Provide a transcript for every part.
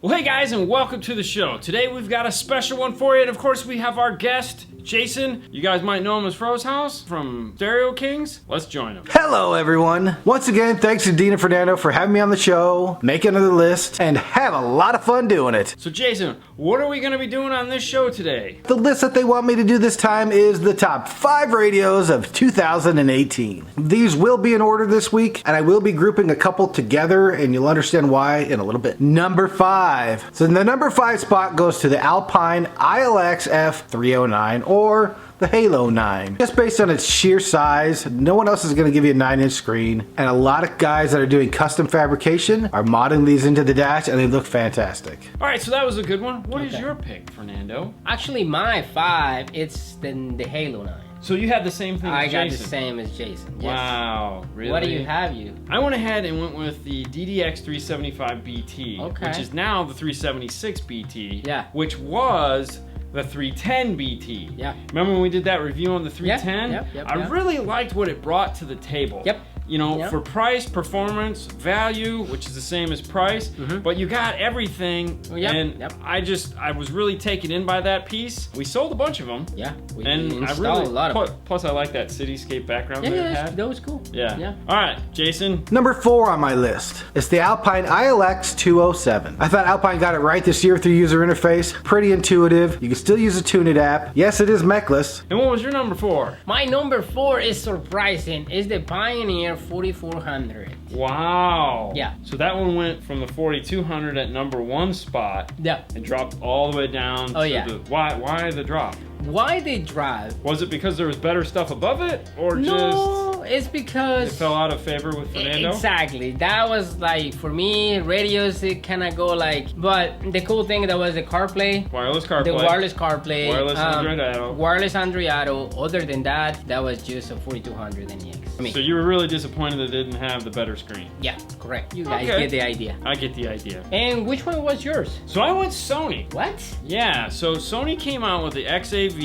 Well, hey guys, and welcome to the show. Today we've got a special one for you, and of course we have our guest, Jason. You guys might know him as Froze House from Stereo Kings. Let's join him. Hello everyone. Once again, thanks to Dean and Fernando for having me on the show, make another list, and have a lot of fun doing it. So Jason, what are we going to be doing on this show today? The list that they want me to do this time is the top 5 radios of 2018. These will be in order this week, and I will be grouping a couple together, and you'll understand why in a little bit. Number 5. So the number 5 spot goes to the Alpine ILX F309, or the Halo 9. Just based on its sheer size, no one else is going to give you a 9-inch screen, and a lot of guys that are doing custom fabrication are modding these into the dash, and they look fantastic. Alright, so that was a good one. What is your pick, Fernando? Actually, my 5, it's the Halo 9. So you had the same thing as Jason? I got the same as Jason, yes. Wow, really? What do you have, I went ahead and went with the DDX 375 BT, which is now the 376 BT, which was the 310 BT. Yeah. Remember when we did that review on the 310? Yep. I really liked what it brought to the table. Yep. You know, for price, performance, value, which is the same as price, but you got everything, and I was really taken in by that piece. We sold a bunch of them. Yeah, we installed a lot of them. Plus, I like that cityscape background that it had. That was cool. Yeah. All right, Jason. Number 4 on my list is the Alpine ILX 207. I thought Alpine got it right this year with their user interface. Pretty intuitive. You can still use a Tuneit app. Yes, it is mechless. And what was your number 4? My number 4 is surprising. It's the Pioneer 4400. Wow. Yeah. So that one went from the 4200 at number 1 spot. Yeah. And dropped all the way down to the... Why the drop? Why they drive? Was it because there was better stuff above it, or no, it's because it fell out of favor with Fernando? Exactly. That was like, for me, radios, it kind of go like, but the cool thing, that was the CarPlay. Wireless CarPlay. The wireless CarPlay. Wireless Android Auto. Wireless Android Auto. Other than that, that was just a 4200 NEX. So you were really disappointed that it didn't have the better screen? Yeah, correct. You guys get the idea. I get the idea. And which one was yours? So I went Sony. What? Yeah, so Sony came out with the XAV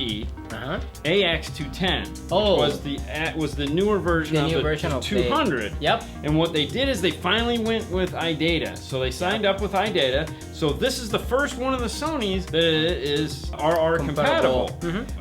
AX210, which was the newer version of the 200. Yep. And what they did is they finally went with iData. So they signed up with iData. So this is the first one of the Sonys that is RR compatible.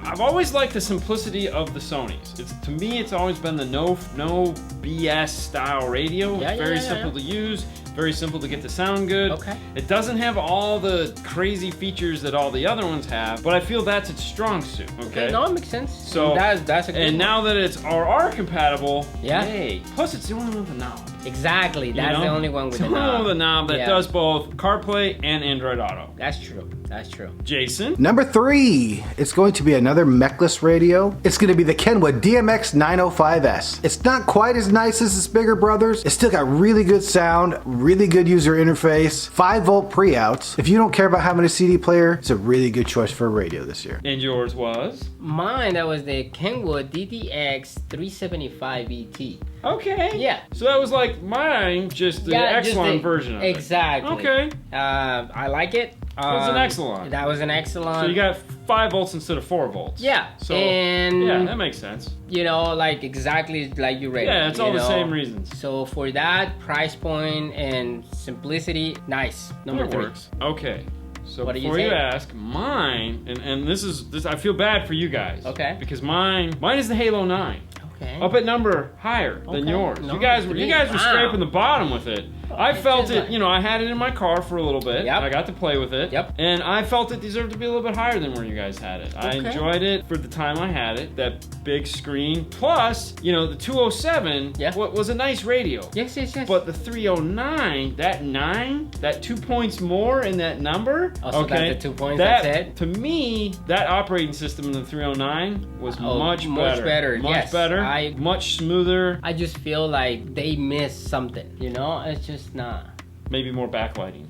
I've always liked the simplicity of the Sonys. To me, it's always been the no BS style radio. Very simple to use. Very simple to get the sound good. It doesn't have all the crazy features that all the other ones have, but I feel that's its strong suit. Okay, no, it makes sense. So that's a good one. Now that it's RR compatible, yay. Plus, it's the only one with a knob. Exactly, that's the only one with a knob. The only one with a knob that does both CarPlay and Android Auto. That's true. That's true. Jason? Number 3. It's going to be another mechless radio. It's going to be the Kenwood DMX 905S. It's not quite as nice as its bigger brothers. It's still got really good sound, really good user interface, 5-volt pre-outs. If you don't care about having a CD player, it's a really good choice for a radio this year. And yours was? Mine, that was the Kenwood DDX 375 ET. Okay. Yeah. So that was like mine, just the Exelon version of it. Exactly. Okay. I like it. It was an Exelon. That was an Exelon. So you got 5 volts instead of 4 volts. Yeah. So, and yeah, that makes sense. You know, like exactly like you read. Yeah, it's all the same reasons. So for that price point and simplicity, nice. Number 3. Works. Okay. So before you ask, mine, and this I feel bad for you guys. Okay. Because mine is the Halo 9. Okay. Up at number higher than yours. You guys were scraping the bottom with it. I felt it, you know, I had it in my car for a little bit. I got to play with it. And I felt it deserved to be a little bit higher than where you guys had it. I enjoyed it for the time I had it, that big screen. Plus, you know, the 207 was a nice radio. Yes. But the 309, that 2 points more in that number. So that's the 2 points, that's it? To me, that operating system in the 309 was much better. Much better. Much smoother. I just feel like they missed something, you know? It's just not. Maybe more backlighting.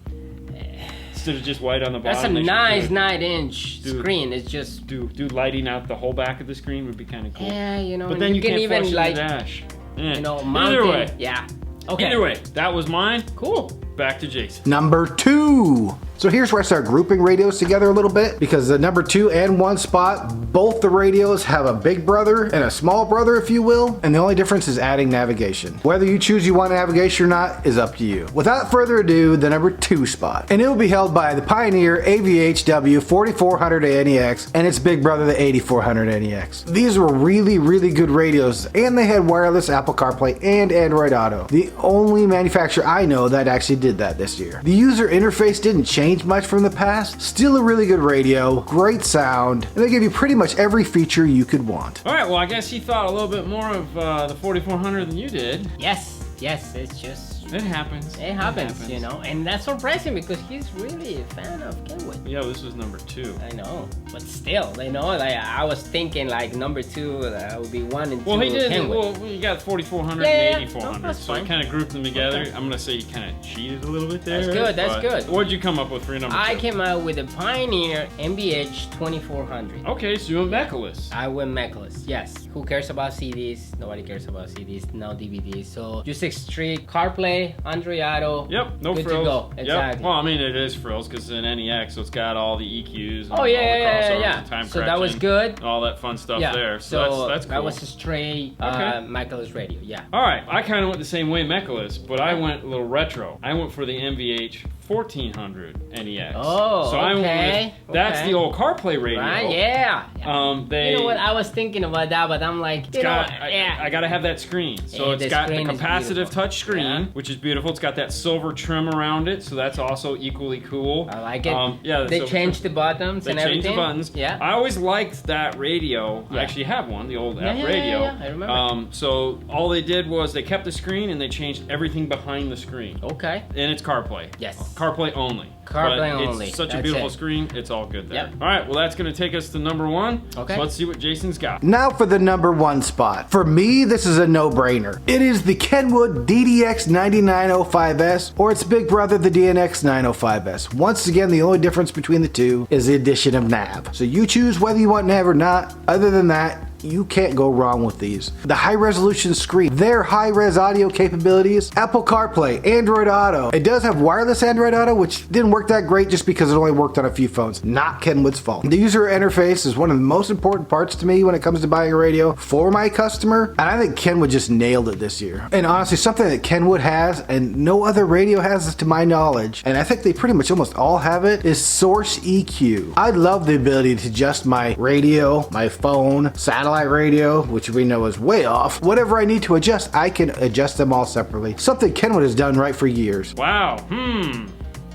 Instead of just white on the bottom. That's a nice 9-inch screen. It's just... Do lighting out the whole back of the screen would be kind of cool. Yeah, you know. But then you can't even flush the dash. You know, mountain. Either way. Yeah. Okay. Either way, that was mine. Cool. back to Jason. Number 2. So here's where I start grouping radios together a little bit, because the number 2 and 1 spot, both the radios have a big brother and a small brother, if you will, and the only difference is adding navigation. Whether you choose you want navigation or not is up to you. Without further ado, the number 2 spot, and it will be held by the Pioneer AVHW 4400 NEX and its big brother, the 8400 NEX. These were really, really good radios, and they had wireless Apple CarPlay and Android Auto. The only manufacturer I know that actually did that this year. The user interface didn't change much from the past. Still a really good radio, great sound, and they give you pretty much every feature you could want. All right, well, I guess he thought a little bit more of the 4400 than you did. Yes, it's just... It happens. It happens, you know, and that's surprising because he's really a fan of Kenwood. Yeah, this was number 2. I know, but still, you know, like I was thinking like number 2 would be 1 and 2. Well, he did. Kenwood. Well, you got 4400 Yeah, and yeah. 8400, That's so I fine. kind of grouped them together. Okay. I'm gonna say he kind of cheated a little bit there. That's good, that's but good. What'd you come up with for your number 2? I came out with a Pioneer MBH 2400. Okay, so you went Mechaless. I went Mechaless, yes. Who cares about CDs? Nobody cares about CDs, no DVDs. So just straight CarPlay, Android Auto. Yep, no good frills. to go. Exactly. Yep. Well, I mean, it is frills because it's an NEX, so it's got all the EQs. And Oh yeah, all the crossovers yeah. and time So that was correction, good. All that fun stuff Yeah. there. So that's cool. that was a straight Okay. Mechaless radio. Yeah. All right, I kind of went the same way, Mechaless, but I went a little retro. I went for the MVH 1400 NEX. Oh, so I went okay, with, that's okay. the old CarPlay radio. Right. Yeah. They. You know what? I was thinking about that, but I'm like, It's got, I gotta have that screen. So Yeah, it's the got the screen is capacitive beautiful. touch screen, Yeah. which is beautiful. It's got that silver trim around it, so that's also equally cool. I like it. Yeah, They silver changed the buttons They and changed everything. the buttons. Yeah. I always liked that radio. Yeah. I actually have one, the old Yeah, app yeah, radio. yeah, I remember. So all they did was they kept the screen and they changed everything behind the screen. Okay. And it's CarPlay. Yes. CarPlay only. CarPlay But only. It's such a That's beautiful it. screen. It's all good there. Yep. All right. Well, that's going to take us to number 1. Okay. So let's see what Jason's got. Now for the number 1 spot. For me, this is a no-brainer. It is the Kenwood DDX 9905S or its big brother, the DNX 905S. Once again, the only difference between the two is the addition of nav. So you choose whether you want nav or not. Other than that, you can't go wrong with these. The high resolution screen, their high res audio capabilities, Apple CarPlay, Android Auto. It does have wireless Android Auto, which didn't work that great just because it only worked on a few phones. Not Kenwood's fault. The user interface is one of the most important parts to me when it comes to buying a radio for my customer, and I think Kenwood just nailed it this year. And honestly, something that Kenwood has and no other radio has to my knowledge, and I think they pretty much almost all have it, is Source EQ. I love the ability to adjust my radio, my phone, satellite radio, which we know is way off. Whatever I need to adjust, I can adjust them all separately. Something Kenwood has done right for years. Wow.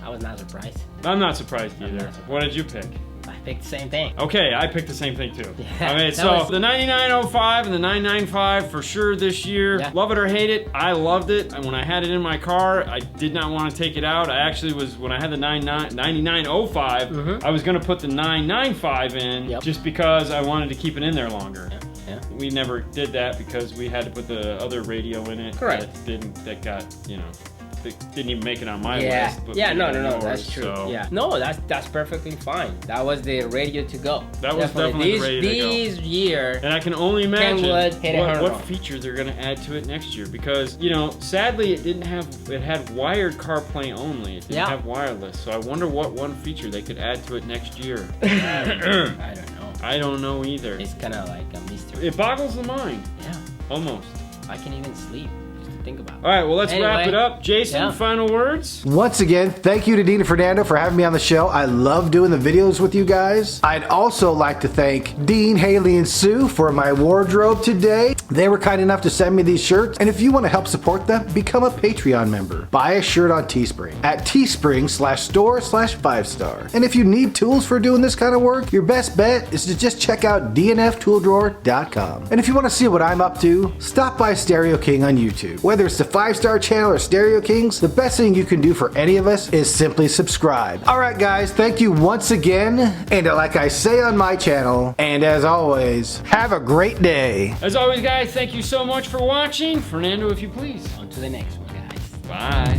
I was not surprised. I'm not surprised either. not surprised. What did you pick? I picked the same thing. Okay, I picked the same thing too. Yeah, okay, that so was- the 9905 and the 995 for sure this year. Yeah. Love it or hate it, I loved it. And when I had it in my car, I did not want to take it out. I actually was, when I had the 9905, I was going to put the 995 in Yep. just because I wanted to keep it in there longer. Yeah. We never did that because we had to put the other radio in it. Correct. That got, that didn't even make it on my Yeah. list. but Yeah. made No. it on yours, That's true. so- Yeah. No, that's perfectly fine. That was the radio to go. That was definitely the radio to go. These year. And I can only imagine Kenwood hit it hard what on. feature they're going to add to it next year because, sadly it had wired CarPlay only. It didn't Yeah. have wireless. So I wonder what one feature they could add to it next year. I don't know. I don't know either. It's kind of like a mystery. It boggles the mind. Yeah. Almost. I can even sleep just to think about it. All right, well, let's wrap Anyway, it up. Jason, yeah. final words? Once again, thank you to Dean and Fernando for having me on the show. I love doing the videos with you guys. I'd also like to thank Dean, Haley, and Sue for my wardrobe today. They were kind enough to send me these shirts, and if you want to help support them, become a Patreon member. Buy a shirt on Teespring at teespring.store/5star. And if you need tools for doing this kind of work, your best bet is to just check out dnftooldrawer.com. And if you want to see what I'm up to, stop by Stereo King on YouTube. Whether it's the 5-star channel or Stereo Kings, the best thing you can do for any of us is simply subscribe. Alright guys, thank you once again, and like I say on my channel, and as always, have a great day. As always, guys, thank you so much for watching. Fernando, if you please. On to the next one, guys. Bye.